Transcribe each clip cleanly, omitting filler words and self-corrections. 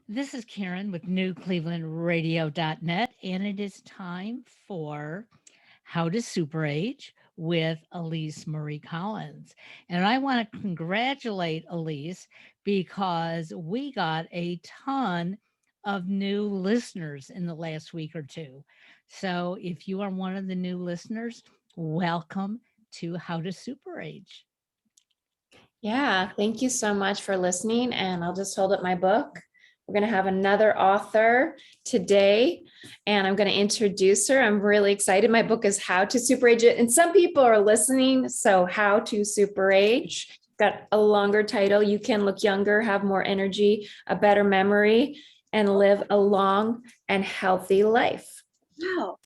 This is Karen with NewClevelandRadio.net, and it is time for How to Super Age with Elise Marie Collins. And I want to congratulate Elise because we got a ton of new listeners in the last week or two. So if you are one of the new listeners, welcome to How to Super Age. Yeah, thank you so much for listening. And I'll just hold up my book. We're going to have another author today, and I'm going to introduce her. I'm really excited. My book is How to Super Age It. And some people are listening. So, How to Super Age. Got a longer title. You can look younger, have more energy, a better memory, and live a long and healthy life. Wow.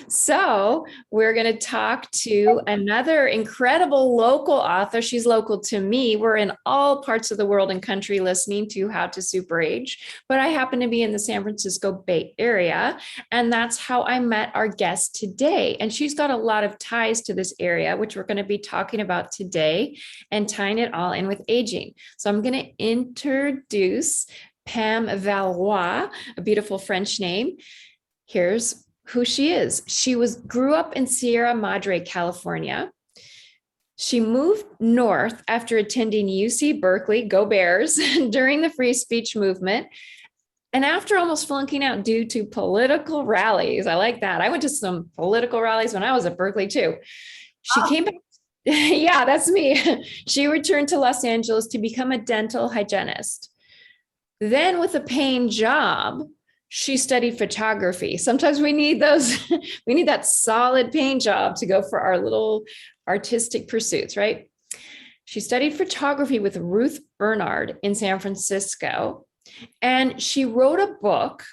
So we're going to talk to another incredible local author. She's local to me. We're in all parts of the world and country listening to How to Super Age, but I happen to be in the San Francisco Bay Area, and that's how I met our guest today. And she's got a lot of ties to this area, which we're going to be talking about today and tying it all in with aging. So I'm going to introduce Pam Valois, a beautiful French name. Here's who she is. She grew up in Sierra Madre, California. She moved north after attending UC Berkeley, go Bears, during the free speech movement. And after almost flunking out due to political rallies, I like that. I went to some political rallies when I was at Berkeley too. She came back. Yeah, that's me. She returned to Los Angeles to become a dental hygienist. Then with a paying job, she studied photography. Sometimes we need those, we need that solid paying job to go for our little artistic pursuits, right? She studied photography with Ruth Bernard in San Francisco, and she wrote a book.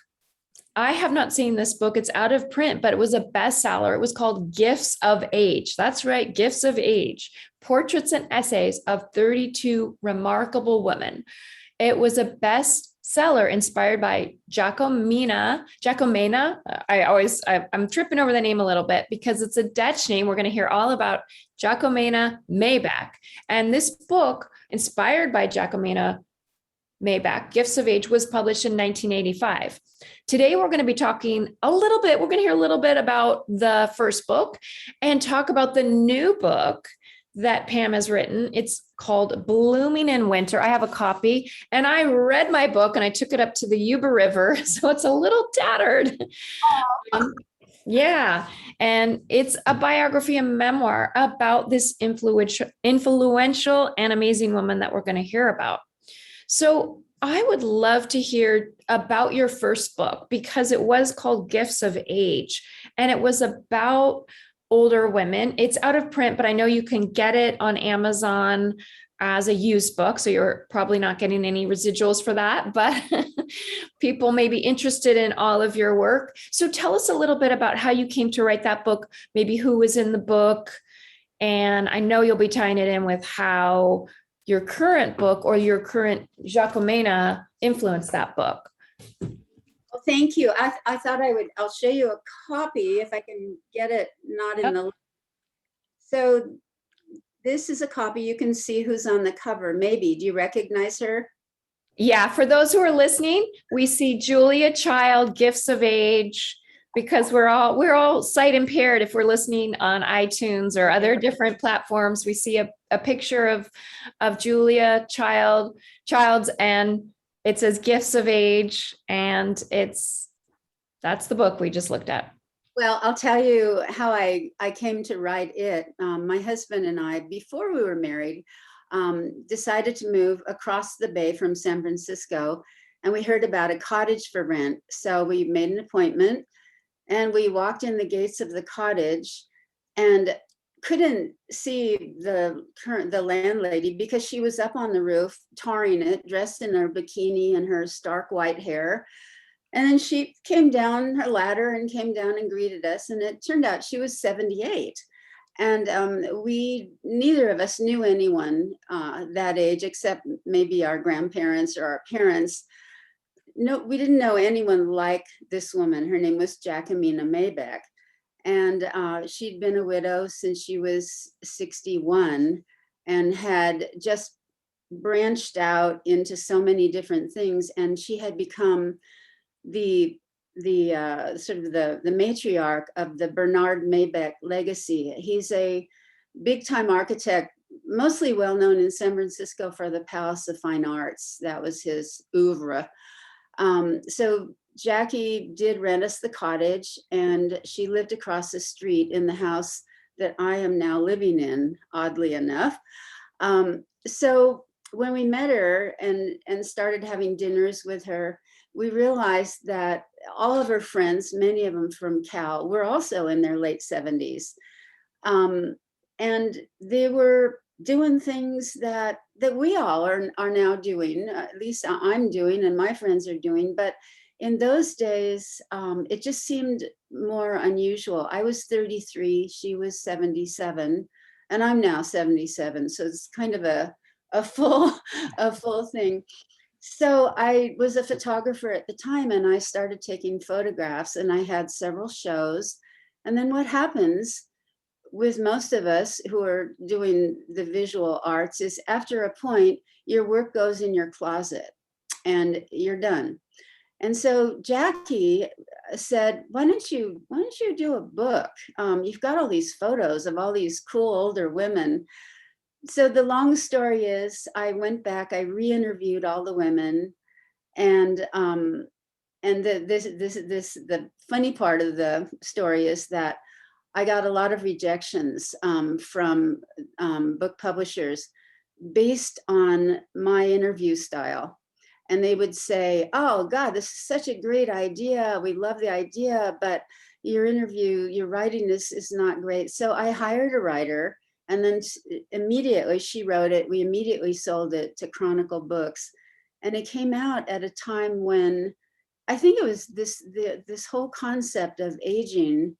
I have not seen this book. It's out of print, but it was a bestseller. It was called Gifts of Age. That's right, Gifts of Age, Portraits and Essays of 32 Remarkable Women. It was a bestseller inspired by Jacomina. I'm tripping over the name a little bit because it's a Dutch name. We're going to hear all about Jacomina Maybach. And this book, inspired by Jacomina Maybach, Gifts of Age, was published in 1985. Today, we're going to be talking a little bit, we're going to hear a little bit about the first book and talk about the new book that Pam has written. It's called Blooming in Winter. I have a copy, and I read my book and I took it up to the Yuba River, so it's a little tattered. Yeah, and it's a biography and memoir about this influential and amazing woman that we're going to hear about. So I would love to hear about your first book because it was called Gifts of Age, and it was about older women. It's out of print, but I know you can get it on Amazon as a used book. So you're probably not getting any residuals for that, but people may be interested in all of your work. So tell us a little bit about how you came to write that book, maybe who was in the book. And I know you'll be tying it in with how your current book or your current Jacomina influenced that book. Well, thank you. I thought I'll show you a copy if I can get it not in the. So this is a copy. You can see who's on the cover. Maybe. Do you recognize her? Yeah. For those who are listening, we see Julia Child, Gifts of Age, because we're all sight impaired. If we're listening on iTunes or other different platforms, we see a picture of Julia Child's, and it says Gifts of Age, and that's the book we just looked at. Well, I'll tell you how I came to write it. My husband and I, before we were married, decided to move across the bay from San Francisco, and we heard about a cottage for rent. So we made an appointment, and we walked in the gates of the cottage and couldn't see the landlady because she was up on the roof tarring it, dressed in her bikini and her stark white hair. And then she came down her ladder and came down and greeted us. And it turned out she was 78. And neither of us knew anyone that age, except maybe our grandparents or our parents. No, we didn't know anyone like this woman. Her name was Jacomina Maybach. And she'd been a widow since she was 61 and had just branched out into so many different things, and she had become the sort of the matriarch of the Bernard Maybeck legacy. He's a big time architect, mostly well known in San Francisco for the Palace of Fine Arts. That was his oeuvre. So Jackie did rent us the cottage, and she lived across the street in the house that I am now living in, oddly enough. So when we met her and started having dinners with her, we realized that all of her friends, many of them from Cal, were also in their late 70s. And they were doing things that we all are now doing, at least I'm doing and my friends are doing. But in those days, it just seemed more unusual. I was 33, she was 77, and I'm now 77. So it's kind of a full thing. So I was a photographer at the time, and I started taking photographs, and I had several shows. And then what happens with most of us who are doing the visual arts is, after a point, your work goes in your closet and you're done. And so Jackie said, why don't you do a book? You've got all these photos of all these cool older women. So the long story is, I went back, I re-interviewed all the women, and the funny part of the story is that I got a lot of rejections from book publishers based on my interview style. And they would say, oh God, this is such a great idea. We love the idea, but your writing is not great. So I hired a writer, and then immediately she wrote it. We immediately sold it to Chronicle Books. And it came out at a time when I think it was this whole concept of aging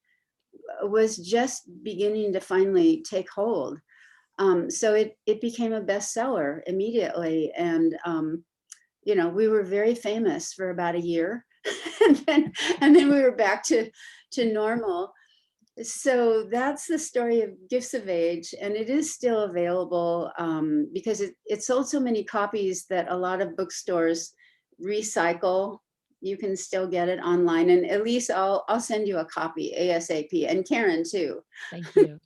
was just beginning to finally take hold. So it became a bestseller immediately. And, we were very famous for about a year, and then we were back to normal. So that's the story of Gifts of Age, and it is still available because it sold so many copies that a lot of bookstores recycle. You can still get it online. And Elise, I'll send you a copy ASAP, and Karen too. Thank you.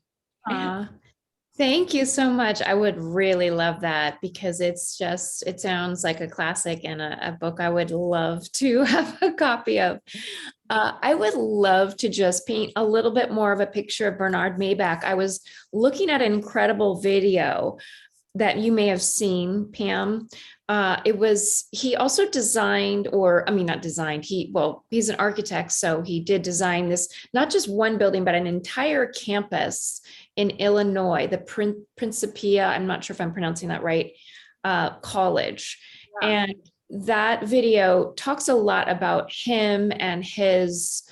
Thank you so much. I would really love that, because it sounds like a classic and a book I would love to have a copy of. I would love to just paint a little bit more of a picture of Bernard Maybeck. I was looking at an incredible video that you may have seen, Pam. He also designed, he's an architect. So he did design this, not just one building, but an entire campus in Illinois, the Principia, I'm not sure if I'm pronouncing that right, college. Yeah. And that video talks a lot about him and his,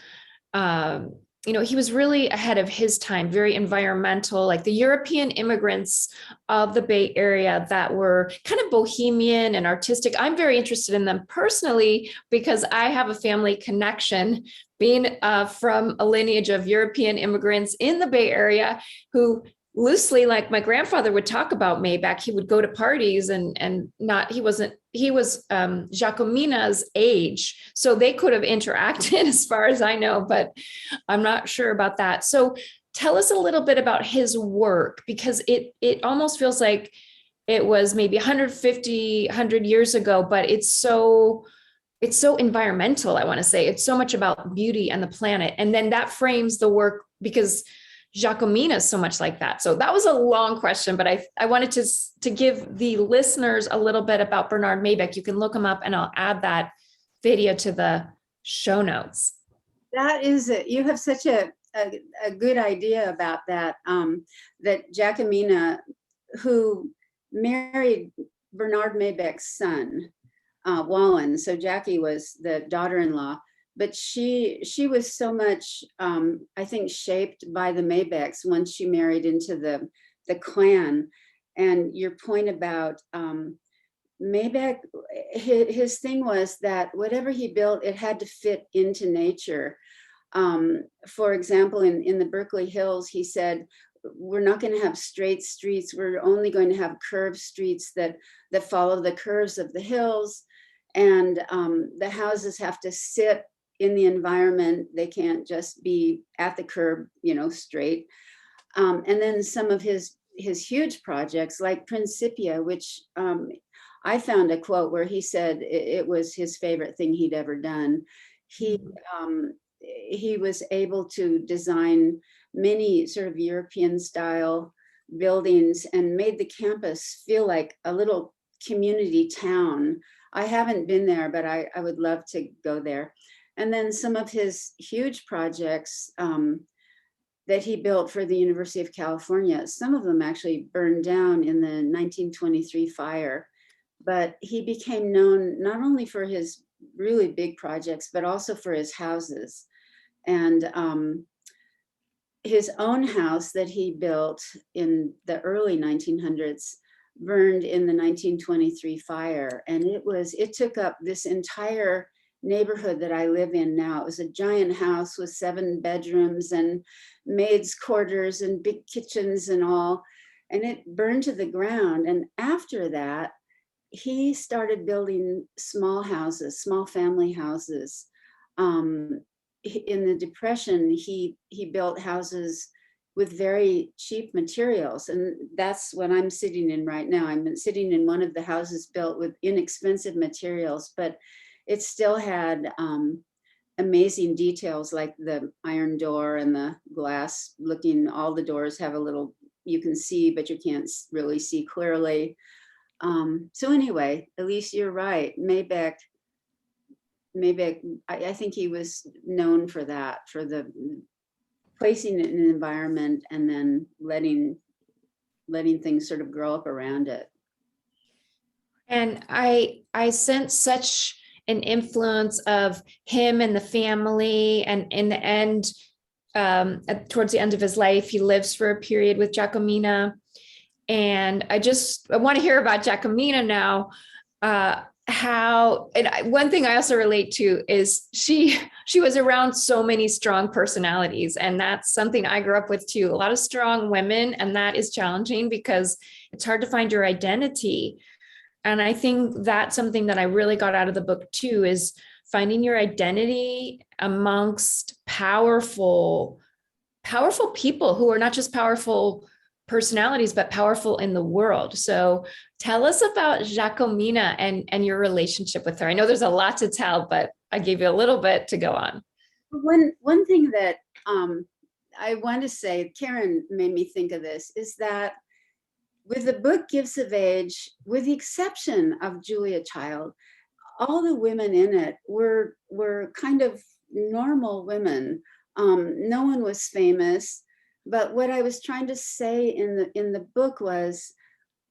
he was really ahead of his time, very environmental, like the European immigrants of the Bay Area that were kind of bohemian and artistic. I'm very interested in them personally because I have a family connection, being from a lineage of European immigrants in the Bay Area who loosely, like my grandfather would talk about Maybeck. He would go to parties he was Giacomina's age. So they could have interacted as far as I know, but I'm not sure about that. So tell us a little bit about his work, because it almost feels like it was maybe 100 years ago, but it's so environmental. I want to say it's so much about beauty and the planet. And then that frames the work, because Giacomina is so much like that. So that was a long question, but I wanted to give the listeners a little bit about Bernard Maybeck. You can look him up, and I'll add that video to the show notes. That is it. You have such a good idea about that. That Giacomina, who married Bernard Maybeck's son, Wallen. So Jackie was the daughter-in-law. But she was so much, I think, shaped by the Maybecks once she married into the clan. And your point about Maybeck, his thing was that whatever he built, it had to fit into nature. For example, in the Berkeley Hills, he said, we're not going to have straight streets. We're only going to have curved streets that follow the curves of the hills. And the houses have to sit in the environment. They can't just be at the curb, straight. And then some of his huge projects like Principia, which I found a quote where he said it was his favorite thing he'd ever done. He was able to design many sort of European style buildings and made the campus feel like a little community town. I haven't been there, but I would love to go there. And then some of his huge projects that he built for the University of California, some of them actually burned down in the 1923 fire, but he became known not only for his really big projects, but also for his houses. And his own house that he built in the early 1900s burned in the 1923 fire. And it took up this entire neighborhood that I live in now. It was a giant house with 7 bedrooms and maids' quarters and big kitchens and all. And it burned to the ground. And after that, he started building small houses, small family houses. In the Depression, he built houses with very cheap materials. And that's what I'm sitting in right now. I'm sitting in one of the houses built with inexpensive materials, but it still had amazing details like the iron door and the glass looking, all the doors have a little, you can see, but you can't really see clearly. So anyway, Elise, you're right. Maybach, I think he was known for that, for the placing it in an environment and then letting things sort of grow up around it. And I sense such an influence of him and the family. And in the end, towards the end of his life, he lives for a period with Jacomina. And I want to hear about Jacomina now. One thing I also relate to is she was around so many strong personalities, and that's something I grew up with too. A lot of strong women, and that is challenging because it's hard to find your identity. And I think that's something that I really got out of the book too, is finding your identity amongst powerful people who are not just powerful personalities, but powerful in the world. So tell us about Jacomina and your relationship with her. I know there's a lot to tell, but I gave you a little bit to go on. One thing that I want to say, Karen made me think of this, is that with the book Gifts of Age, with the exception of Julia Child, all the women in it were kind of normal women. No one was famous. But what I was trying to say in the book was,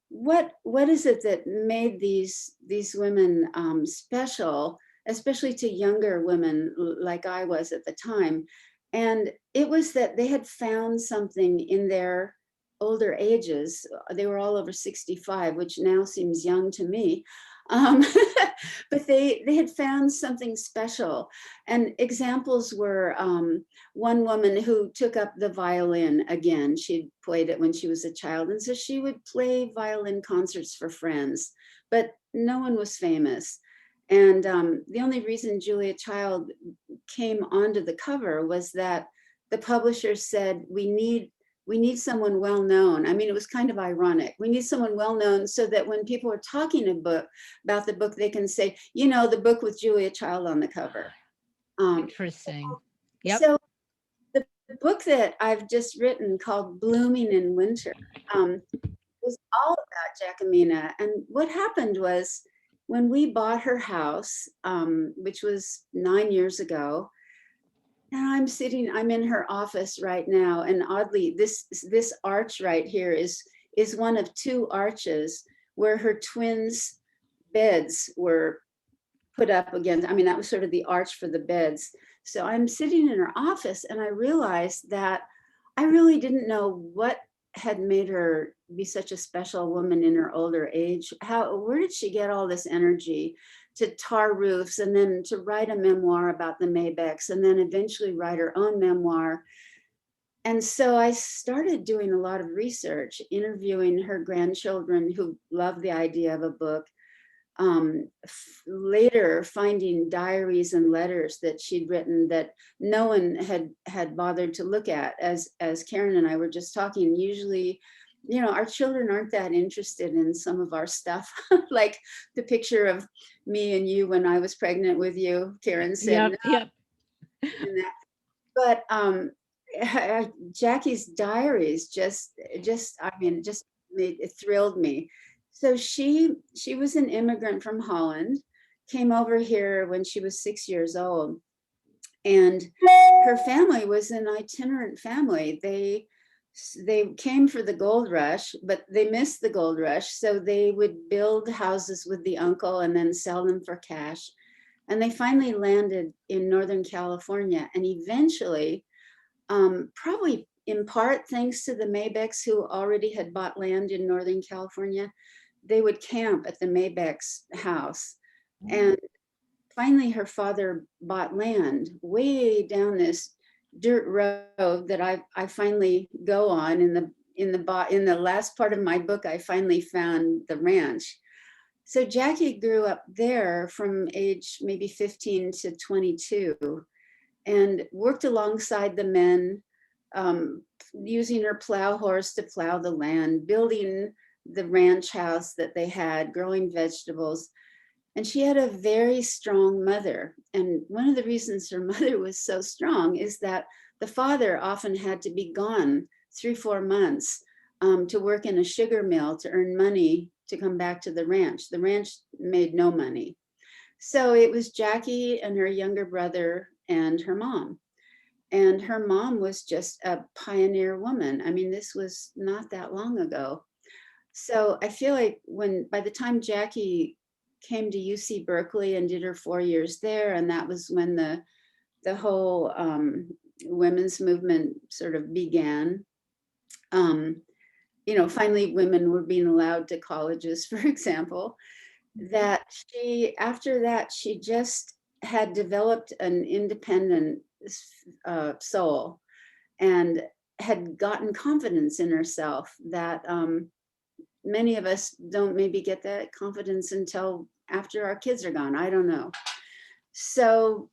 what is it that made these women special, especially to younger women like I was at the time? And it was that they had found something in their older ages. They were all over 65, which now seems young to me. But they had found something special. And examples were one woman who took up the violin again. She'd played it when she was a child. And so she would play violin concerts for friends, but no one was famous. And the only reason Julia Child came onto the cover was that the publisher said, we need someone well-known. I mean, it was kind of ironic. We need someone well-known so that when people are talking about the book, they can say, the book with Julia Child on the cover. Interesting. Yep. So the book that I've just written called Blooming in Winter was all about Jacomina. And what happened was when we bought her house, which was 9 years ago, and I'm in her office right now. And oddly, this arch right here is one of 2 arches where her twins' beds were put up against. I mean, that was sort of the arch for the beds. So I'm sitting in her office and I realized that I really didn't know what had made her be such a special woman in her older age. Where did she get all this energy to tar roofs and then to write a memoir about the Maybachs and then eventually write her own memoir? And so I started doing a lot of research, interviewing her grandchildren who loved the idea of a book. Later finding diaries and letters that she'd written that no one had bothered to look at. As Karen and I were just talking, usually, our children aren't that interested in some of our stuff, like the picture of me and you when I was pregnant with you. Karen said, Yep. and that. But Jackie's diaries just it thrilled me. So she was an immigrant from Holland, came over here when she was 6 years old, and her family was an itinerant family. They came for the gold rush, but they missed the gold rush, so they would build houses with the uncle and then sell them for cash. And they finally landed in Northern California, and eventually, probably in part thanks to the Maybecks, who already had bought land in Northern California, they would camp at the Maybecks' house. And finally, her father bought land way down this dirt road that I finally go on. In the last part of my book, I finally found the ranch. So Jackie grew up there from age maybe 15 to 22 and worked alongside the men, using her plow horse to plow the land, building the ranch house that they had, growing vegetables. And she had a very strong mother. And one of the reasons her mother was so strong is that the father often had to be gone 3-4 months to work in a sugar mill to earn money to come back to the ranch. The ranch made no money. So it was Jackie and her younger brother and her mom. And her mom was just a pioneer woman. I mean, this was not that long ago. So I feel like by the time Jackie came to UC Berkeley and did her 4 years there, and that was when the whole women's movement sort of began. Finally women were being allowed to colleges, for example, that after that, she just had developed an independent soul and had gotten confidence in herself that many of us don't maybe get that confidence until after our kids are gone. I don't know. So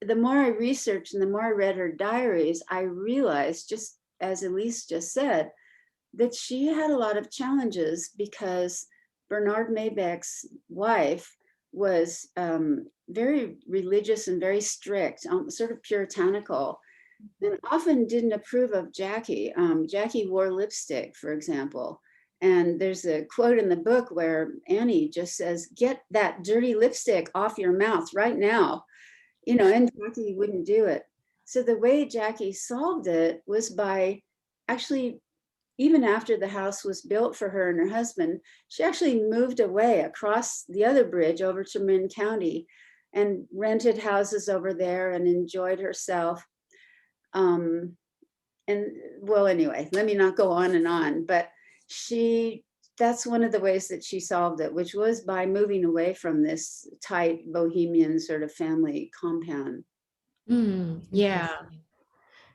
the more I researched and the more I read her diaries, I realized, just as Elise just said, that she had a lot of challenges because Bernard Maybeck's wife was very religious and very strict, sort of puritanical, and often didn't approve of Jackie. Jackie wore lipstick, for example. And there's a quote in the book where Annie just says, "Get that dirty lipstick off your mouth right now." And Jackie wouldn't do it. So the way Jackie solved it was by actually, even after the house was built for her and her husband, she actually moved away across the other bridge over to Marin County and rented houses over there and enjoyed herself. Anyway, let me not go on and on, but that's one of the ways that she solved it, which was by moving away from this tight bohemian sort of family compound. Yeah.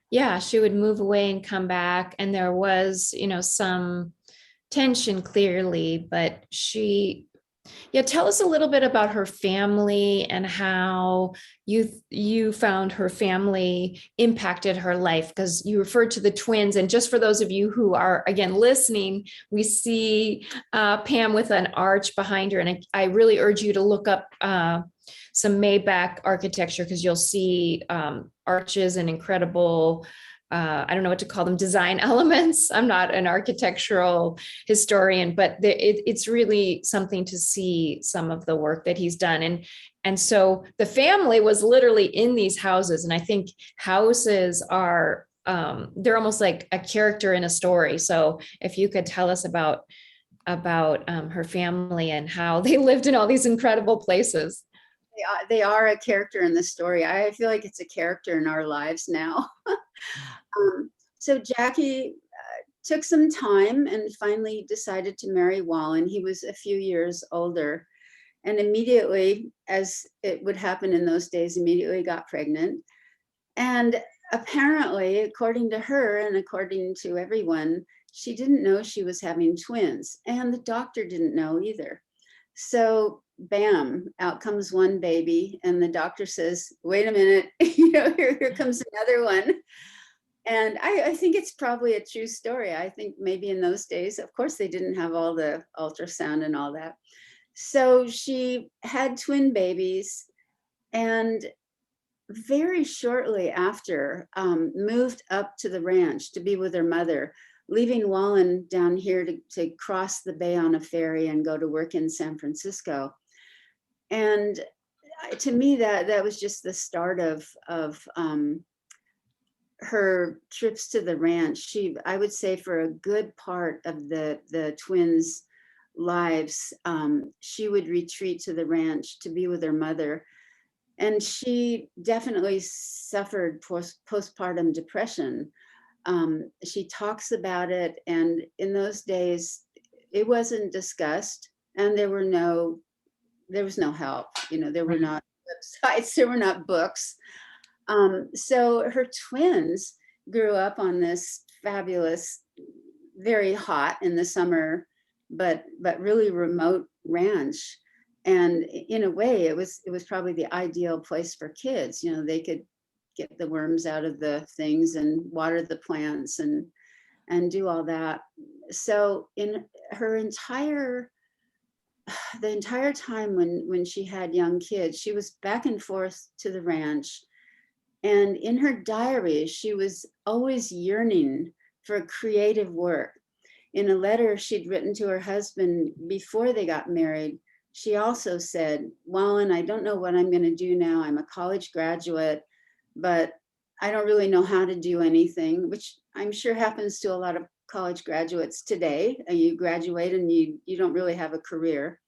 Yeah, she would move away and come back. And there was, some tension clearly, but tell us a little bit about her family and how you found her family impacted her life, because you referred to the twins. And just for those of you who are, again, listening, we see Pam with an arch behind her. And I really urge you to look up some Maybach architecture, because you'll see arches and incredible, I don't know what to call them, design elements. I'm not an architectural historian, but it's really something to see some of the work that he's done. And so the family was literally in these houses. And I think houses are, they're almost like a character in a story. So if you could tell us about her family and how they lived in all these incredible places. They are a character in the story. I feel like it's a character in our lives now. So Jackie took some time and finally decided to marry Wallen. He was a few years older, and immediately, as it would happen in those days, immediately got pregnant. And apparently, according to her and according to everyone, she didn't know she was having twins, and the doctor didn't know either. So bam, out comes one baby, and the doctor says, wait a minute, here comes another one. And I think it's probably a true story. I think maybe in those days, of course, they didn't have all the ultrasound and all that. So she had twin babies, and very shortly after, moved up to the ranch to be with her mother, leaving Wallen down here to cross the bay on a ferry and go to work in San Francisco. And to me, that was just the start of her trips to the ranch. I would say for a good part of the twins' lives, she would retreat to the ranch to be with her mother. And she definitely suffered postpartum depression. She talks about it, and in those days, it wasn't discussed, and there was no help. There were not websites, there were not books. So her twins grew up on this fabulous, very hot in the summer, but really remote ranch. And in a way, it was probably the ideal place for kids. They could get the worms out of the things and water the plants and do all that. So in her the entire time when she had young kids, she was back and forth to the ranch. And in her diary, she was always yearning for creative work. In a letter she'd written to her husband before they got married, she also said, Wallen, I don't know what I'm going to do now. I'm a college graduate, but I don't really know how to do anything, which I'm sure happens to a lot of college graduates today. You graduate and you don't really have a career.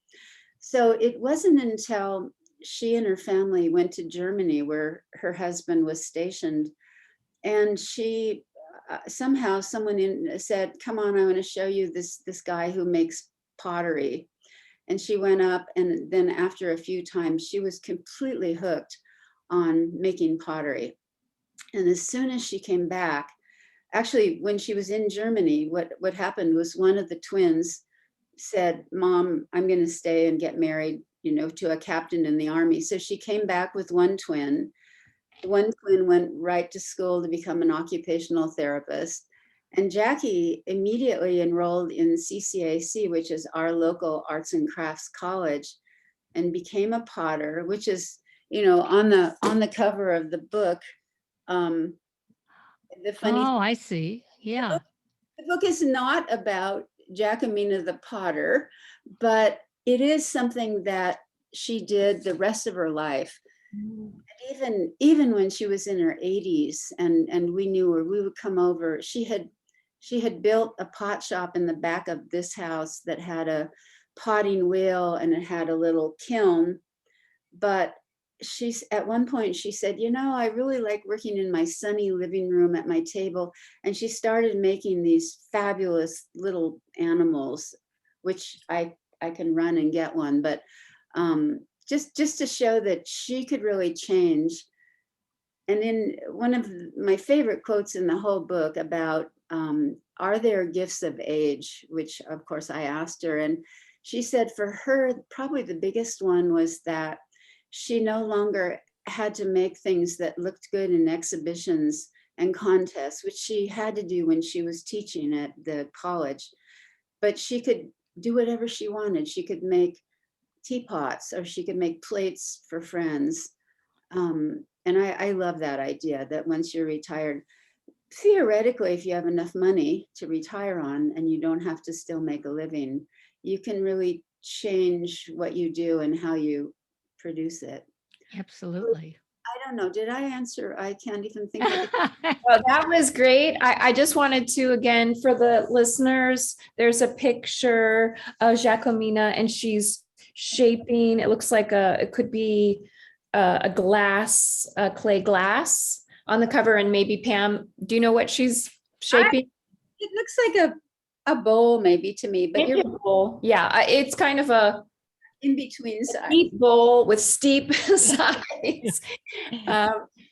So it wasn't until she and her family went to Germany, where her husband was stationed, and she somehow someone said, come on, I want to show you this guy who makes pottery. And she went up, and then after a few times, she was completely hooked on making pottery. And as soon as she came back, actually, when she was in Germany, what happened was one of the twins said, Mom, I'm going to stay and get married, to a captain in the army. So she came back with one twin. One twin went right to school to become an occupational therapist. And Jackie immediately enrolled in CCAC, which is our local arts and crafts college, and became a potter, which is, on the cover of the book. The funny Oh, I see. Yeah. The book is not about Jacquemina the potter, but it is something that she did the rest of her life. And even when she was in her 80s and we knew her, we would come over. She had built a pot shop in the back of this house that had a potting wheel and it had a little kiln. But at one point she said, I really like working in my sunny living room at my table. And she started making these fabulous little animals, which I can run and get one, but just to show that she could really change. And in one of my favorite quotes in the whole book about, are there gifts of age, which of course I asked her, and she said for her, probably the biggest one was that she no longer had to make things that looked good in exhibitions and contests, which she had to do when she was teaching at the college, but she could do whatever she wanted. She could make teapots, or she could make plates for friends. And I love that idea that once you're retired, theoretically, if you have enough money to retire on and you don't have to still make a living, you can really change what you do and how you produce it. Absolutely. I don't know. Did I answer? I can't even think of it. Well, that was great. I just wanted to, again, for the listeners, there's a picture of Jacquemina and she's shaping, it looks like it could be a glass, a clay glass on the cover. And maybe Pam, do you know what she's shaping? It looks like a bowl maybe to me, but Maybe a bowl. Yeah, it's kind of a in between sides. Deep bowl with steep sides.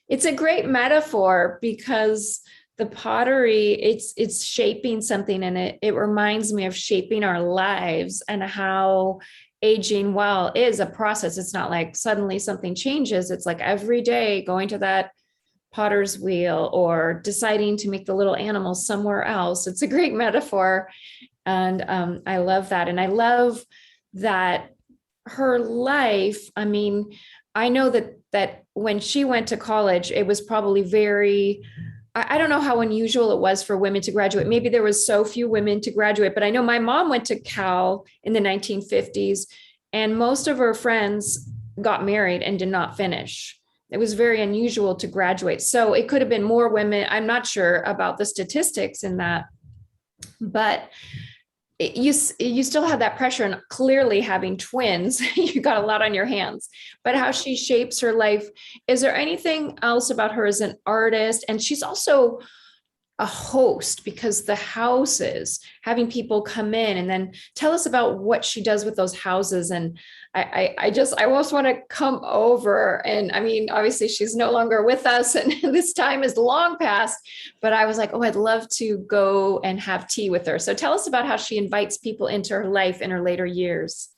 It's a great metaphor because the pottery, it's shaping something, and it reminds me of shaping our lives and how aging well is a process. It's not like suddenly something changes. It's like every day going to that potter's wheel or deciding to make the little animal somewhere else. It's a great metaphor. And I love that. And I love that her life, I mean, I know that when she went to college, it was probably very, I don't know how unusual it was for women to graduate. Maybe there was so few women to graduate, but I know my mom went to Cal in the 1950s, and most of her friends got married and did not finish. It was very unusual to graduate. So it could have been more women. I'm not sure about the statistics in that, but you still have that pressure, and clearly having twins, you got a lot on your hands. But how she shapes her life. Is there anything else about her as an artist? And she's also a host, because the houses, having people come in, and then tell us about what she does with those houses. And I almost want to come over. And I mean, obviously she's no longer with us and this time is long past, but I was like, oh, I'd love to go and have tea with her. So tell us about how she invites people into her life in her later years.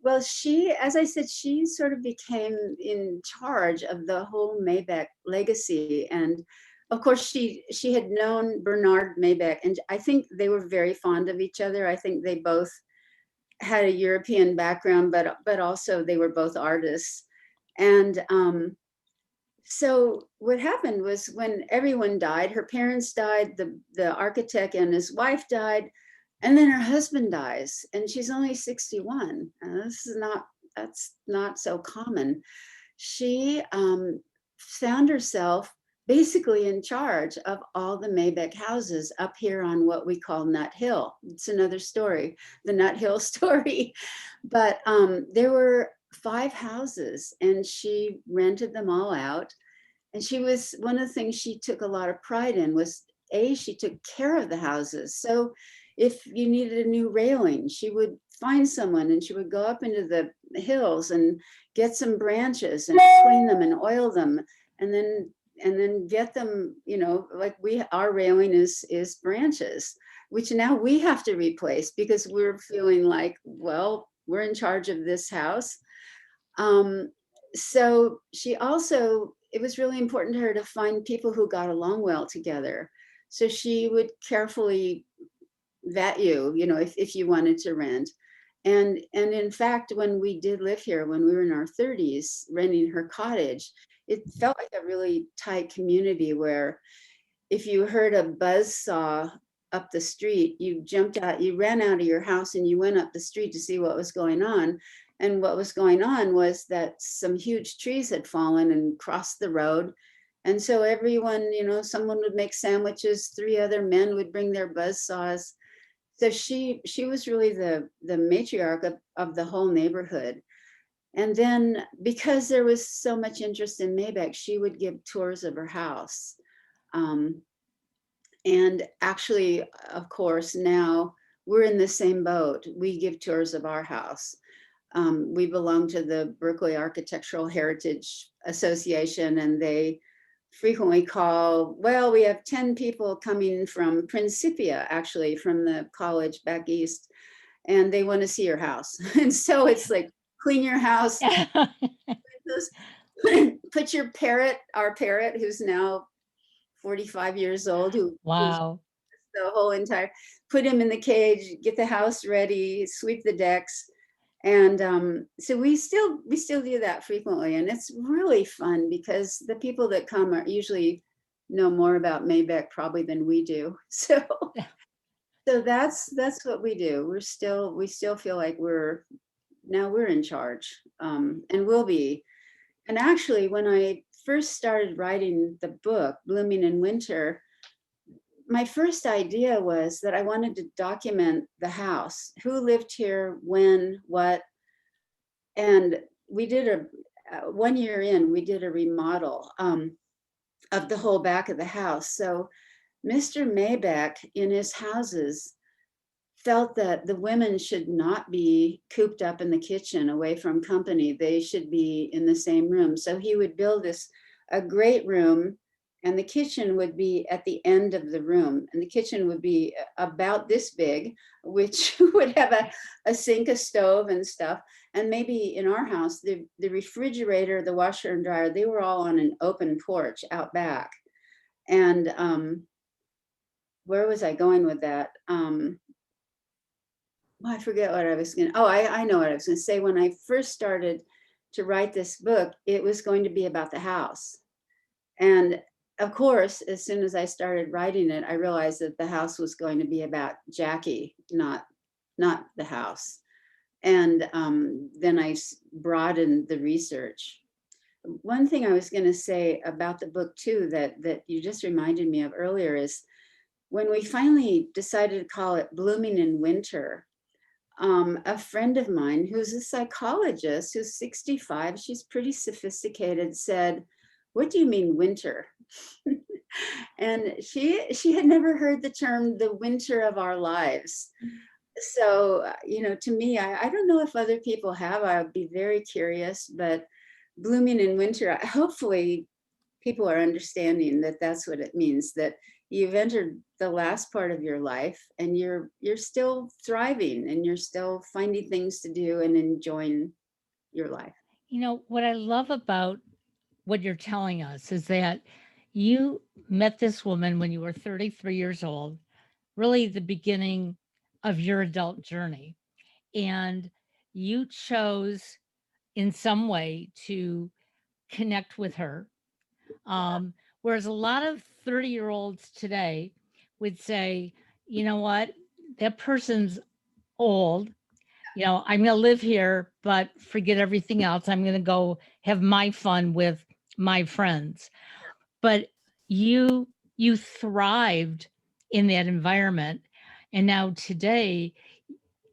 Well, she, as I said, she sort of became in charge of the whole Mabeck legacy. And of course, she had known Bernard Mabeck, and I think they were very fond of each other. I think they both had a European background, but also they were both artists. And so what happened was, when everyone died, her parents died, the architect and his wife died, and then her husband dies, and she's only 61. That's not so common. She found herself basically in charge of all the Mabeck houses up here on what we call Nut Hill. It's another story, the Nut Hill story. But there were 5 houses, and she rented them all out. And one of the things she took a lot of pride in was, she took care of the houses. So if you needed a new railing, she would find someone, and she would go up into the hills and get some branches and clean them and oil them, and then get them, like our railing is branches, which now we have to replace because we're feeling like, well, we're in charge of this house. So she also, it was really important to her to find people who got along well together. So she would carefully vet you, if you wanted to rent. And in fact, when we did live here, when we were in our 30s, renting her cottage, it felt like a really tight community where if you heard a buzz saw up the street, you jumped out, you ran out of your house and you went up the street to see what was going on. And what was going on was that some huge trees had fallen and crossed the road. And so everyone, someone would make sandwiches, 3 other men would bring their buzz saws. So she was really the matriarch of the whole neighborhood. And then, because there was so much interest in Mabeck, she would give tours of her house. And actually, of course, now we're in the same boat. We give tours of our house. We belong to the Berkeley Architectural Heritage Association, and they frequently call, well, we have 10 people coming from Principia, actually, from the college back east, and they want to see your house. And so it's like, clean your house, put your parrot, our parrot, who's now 45 years old, Wow. the whole entire, put him in the cage, get the house ready, sweep the decks. And so we still do that frequently. And it's really fun because the people that come are usually know more about Mabeck probably than we do. So that's what we do. We still feel like we're in charge, and will be. And actually, when I first started writing the book, Blooming in Winter, my first idea was that I wanted to document the house, who lived here, when, what. And we did 1 year in, we did a remodel of the whole back of the house. So Mr. Mabeck, in his houses, felt that the women should not be cooped up in the kitchen away from company. They should be in the same room. So he would build a great room, and the kitchen would be at the end of the room. And the kitchen would be about this big, which would have a sink, a stove and stuff. And maybe in our house, the refrigerator, the washer and dryer, they were all on an open porch out back. And where was I going with that? I forget what I was going to, I know what I was going to say. When I first started to write this book, it was going to be about the house. And of course, as soon as I started writing it, I realized that the house was going to be about Jackie, not the house. And then I broadened the research. One thing I was going to say about the book too, that you just reminded me of earlier, is when we finally decided to call it Blooming in Winter, a friend of mine who's a psychologist, who's 65, she's pretty sophisticated, said, "What do you mean winter?" And she had never heard the term the winter of our lives. So, to me, I don't know if other people have. I would be very curious, but blooming in winter, hopefully people are understanding that that's what it means, that you've entered the last part of your life and you're still thriving and you're still finding things to do and enjoying your life. What I love about what you're telling us is that you met this woman when you were 33 years old, really the beginning of your adult journey. And you chose in some way to connect with her. Whereas a lot of 30-year-olds today would say, you know what, that person's old. I'm going to live here, but forget everything else. I'm going to go have my fun with my friends. But you thrived in that environment. And now today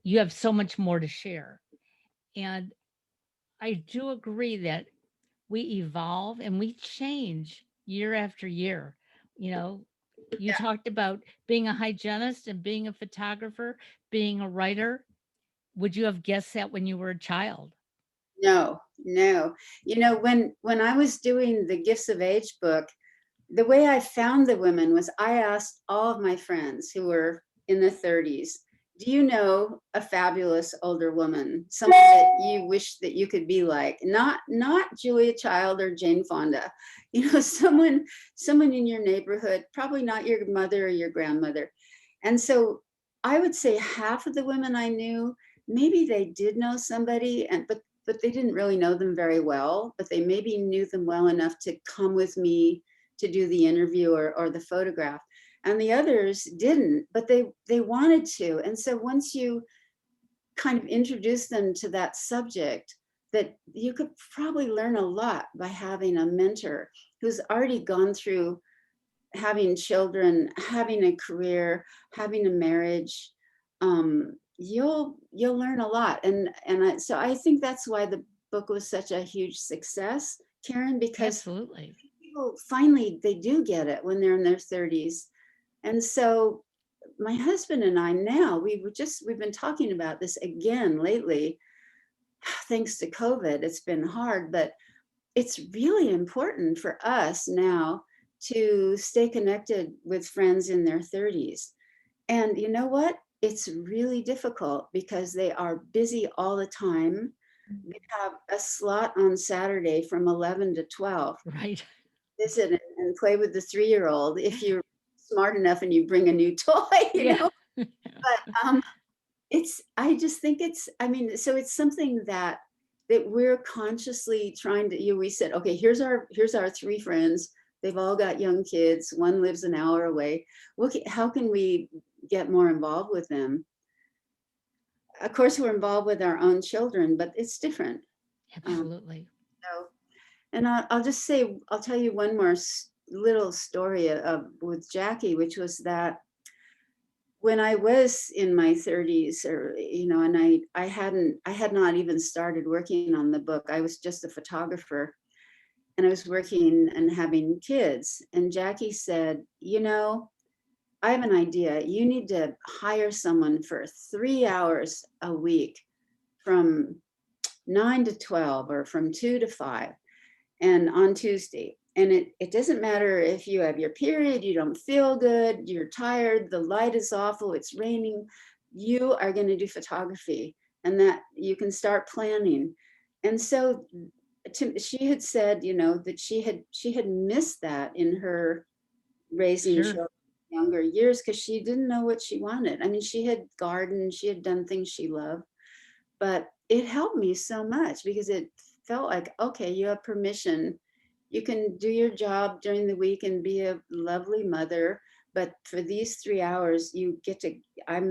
you have so much more to share. And I do agree that we evolve and we change year after year. You Yeah. talked about being a hygienist and being a photographer, being a writer. Would you have guessed that when you were a child? No. When I was doing the Gifts of Age book, the way I found the women was I asked all of my friends who were in the 30s, do you know a fabulous older woman, someone that you wish that you could be like? Not Julia Child or Jane Fonda, someone in your neighborhood, probably not your mother or your grandmother. And so I would say half of the women I knew, maybe they did know somebody, but they didn't really know them very well, but they maybe knew them well enough to come with me to do the interview or the photograph. And the others didn't, but they wanted to. And so once you kind of introduce them to that subject, that you could probably learn a lot by having a mentor who's already gone through having children, having a career, having a marriage. You'll learn a lot. So I think that's why the book was such a huge success, Karen, because Absolutely. people finally, they do get it when they're in their 30s. And so my husband and I now, we've been talking about this again lately. Thanks to COVID, it's been hard, but it's really important for us now to stay connected with friends in their 30s. And you know what? It's really difficult because they are busy all the time. They have a slot on Saturday from 11 to 12. Right. Visit and play with the 3-year-old if you're smart enough and you bring a new toy, Yeah. But I just think so it's something that we're consciously trying to, we said, okay, here's our 3 friends. They've all got young kids. One lives an hour away. How can we get more involved with them? Of course, we're involved with our own children, but it's different. Absolutely. And I'll just say, I'll tell you one more little story with Jackie, which was that when I was in my 30s, and I had not even started working on the book. I was just a photographer, and I was working and having kids. And Jackie said, I have an idea. You need to hire someone for 3 hours a week from 9 to 12 or from 2 to 5 and on Tuesday. And it doesn't matter if you have your period, you don't feel good, you're tired, the light is awful, it's raining. You are going to do photography, and that you can start planning. And so she had said, that she had missed that in her raising Sure. children in younger years, because she didn't know what she wanted. I mean, she had gardened, she had done things she loved, but it helped me so much because it felt like, okay, you have permission. You can do your job during the week and be a lovely mother, but for these 3 hours, you get to,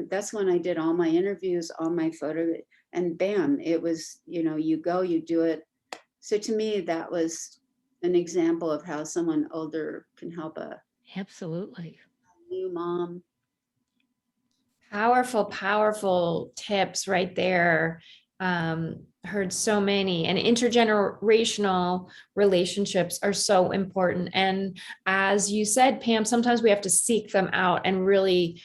that's when I did all my interviews, all my photo, and bam, it was, you go, you do it. So to me, that was an example of how someone older can help a Absolutely. new mom. Powerful, powerful tips right there. Heard so many, and intergenerational relationships are so important. And as you said, Pam, sometimes we have to seek them out and really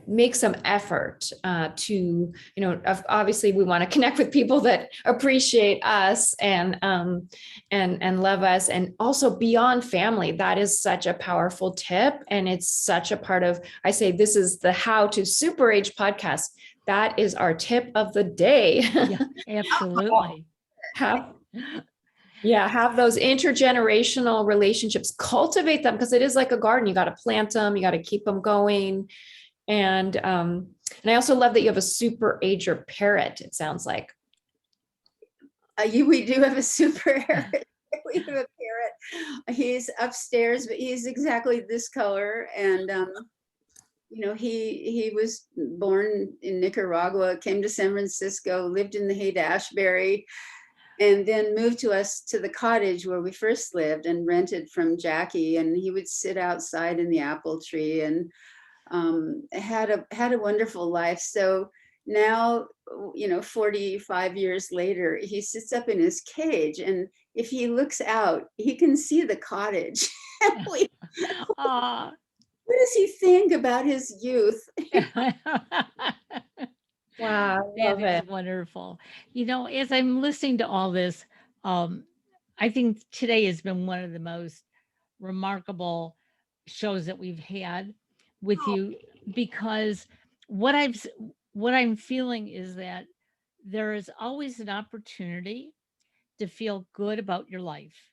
make some effort to, obviously we want to connect with people that appreciate us and love us, and also beyond family. That is such a powerful tip, and it's such a part of, I say, this is the How to Super Age podcast. That is our tip of the day. Yeah, absolutely. have those intergenerational relationships, cultivate them, because it is like a garden. You got to plant them, you got to keep them going. And I also love that you have a super ager parrot, it sounds like. We do have a super parrot. We have a parrot. He's upstairs, but he's exactly this color. And he was born in Nicaragua, came to San Francisco, lived in the Haight-Ashbury, and then moved to us to the cottage where we first lived and rented from Jackie. And he would sit outside in the apple tree and had a wonderful life. So now, 45 years later, he sits up in his cage, and if he looks out, he can see the cottage. What does he think about his youth? Wow, That love is it. wonderful. As I'm listening to all this, I think today has been one of the most remarkable shows that we've had with you, because what I'm feeling is that there is always an opportunity to feel good about your life.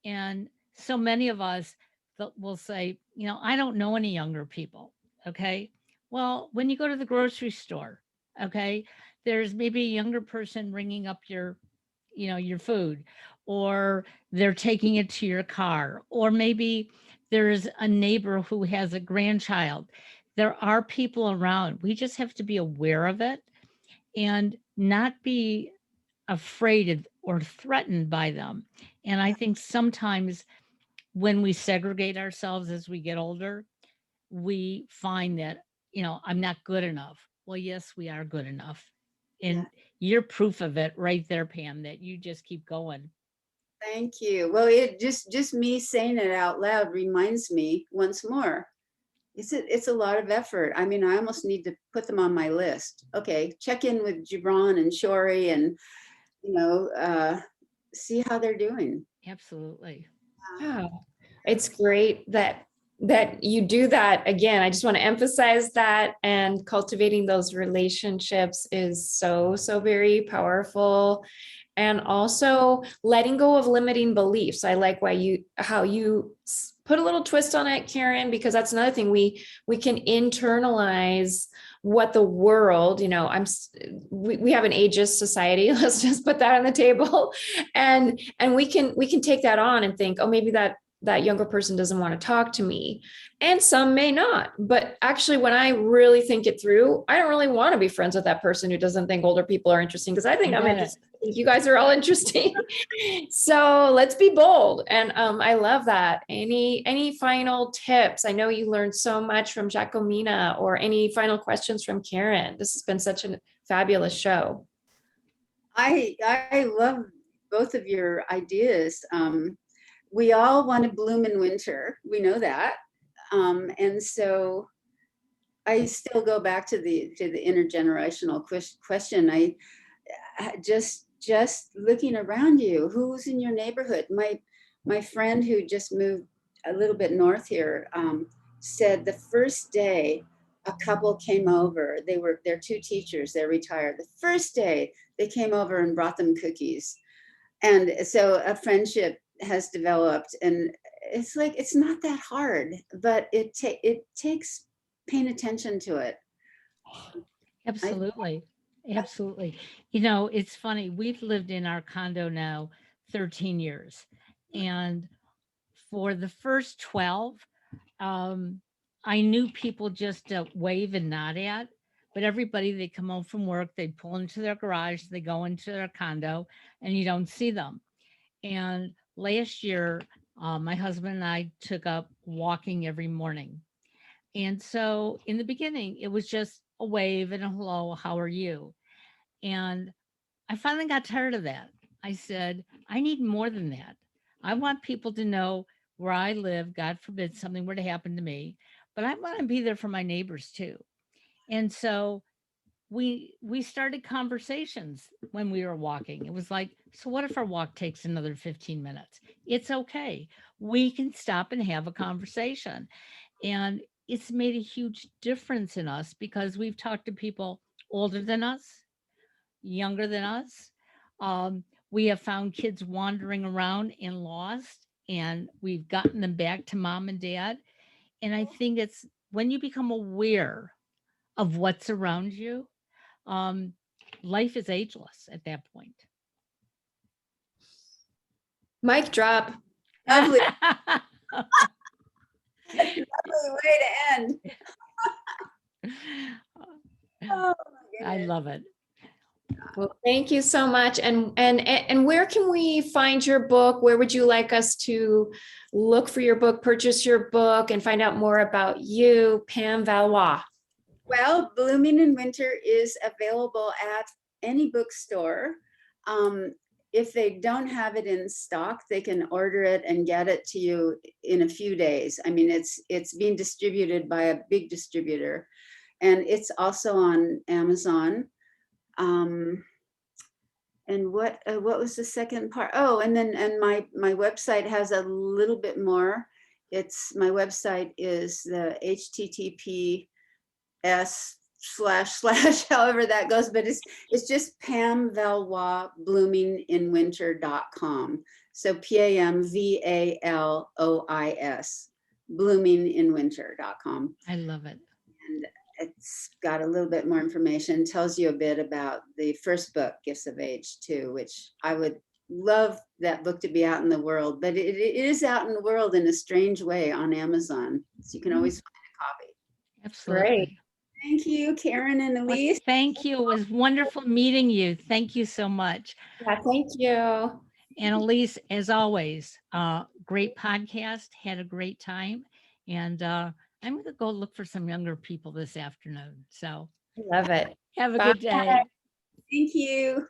And so many of us that will say, I don't know any younger people. Okay. Well, when you go to the grocery store, okay, there's maybe a younger person ringing up your food, or they're taking it to your car, or maybe there's a neighbor who has a grandchild. There are people around. We just have to be aware of it and not be afraid of or threatened by them. And I think sometimes when we segregate ourselves as we get older, we find that, I'm not good enough. Well, yes, we are good enough. And you're proof of it right there, Pam, that you just keep going. Thank you. Well, it just me saying it out loud reminds me once more. It's a lot of effort. I mean, I almost need to put them on my list. Okay, check in with Gibran and Shori and see how they're doing. Absolutely. Yeah. It's great that you do that. Again, I just want to emphasize that, and cultivating those relationships is so very powerful. And also letting go of limiting beliefs. I like how you put a little twist on it, Karen, because that's another thing. We can internalize what the world, we have an ageist society. Let's just put that on the table. And we can take that on and think, oh, maybe that younger person doesn't want to talk to me. And some may not, but actually when I really think it through, I don't really want to be friends with that person who doesn't think older people are interesting, because I think I'm interesting. You guys are all interesting. So let's be bold. And I love that. Any final tips? I know you learned so much from Jacomina, or any final questions from Karen. This has been such a fabulous show. I love both of your ideas. We all want to bloom in winter. We know that. And so I still go back to the intergenerational question. I just looking around you, who's in your neighborhood? My friend who just moved a little bit north here said the first day a couple came over. They're two teachers. They're retired. The first day they came over and brought them cookies, and so a friendship has developed. And it's like it's not that hard, but it takes paying attention to it. Absolutely. Absolutely. You know, it's funny. We've lived in our condo now 13 years. And for the first 12, I knew people just to wave and nod at. But everybody, they come home from work, they pull into their garage, they go into their condo, and you don't see them. And last year, my husband and I took up walking every morning. And so in the beginning, it was just a wave and a hello, how are you? And I finally got tired of that. I said, I need more than that. I want people to know where I live. God forbid something were to happen to me, but I want to be there for my neighbors too. And so we started conversations when we were walking. It was like, so what if our walk takes another 15 minutes? It's okay. We can stop and have a conversation. And it's made a huge difference in us because we've talked to people older than us, younger than us. We have found kids wandering around and lost, and we've gotten them back to mom and dad. And I think it's when you become aware of what's around you, um, life is ageless at that point. Mic drop. Lovely, lovely way to end. Oh, my I goodness. love it. Well, thank you so much. And where can we find your book? Where would you like us to look for your book, purchase your book, and find out more about you, Pam Valois? Well, Blooming in Winter is available at any bookstore. If they don't have it in stock, they can order it and get it to you in a few days. I mean, it's being distributed by a big distributor, and it's also on Amazon. And what was the second part? Oh, and my website has a little bit more. My website is the https:// however that goes, but it's just Pam Valois bloominginwinter.com. So PAMVALOIS bloominginwinter.com. I love it. And it's got a little bit more information, tells you a bit about the first book, Gifts of Age, too, which I would love that book to be out in the world, but it is out in the world in a strange way on Amazon. So you can always find a copy. Absolutely. Great. Thank you, Karen and Well, Elise. thank you. It was wonderful meeting you. Thank you so much. Yeah, thank you. And Elise, as always, great podcast, had a great time. And I'm going to go look for some younger people this afternoon. So Love it. have a Bye. good day. Thank you.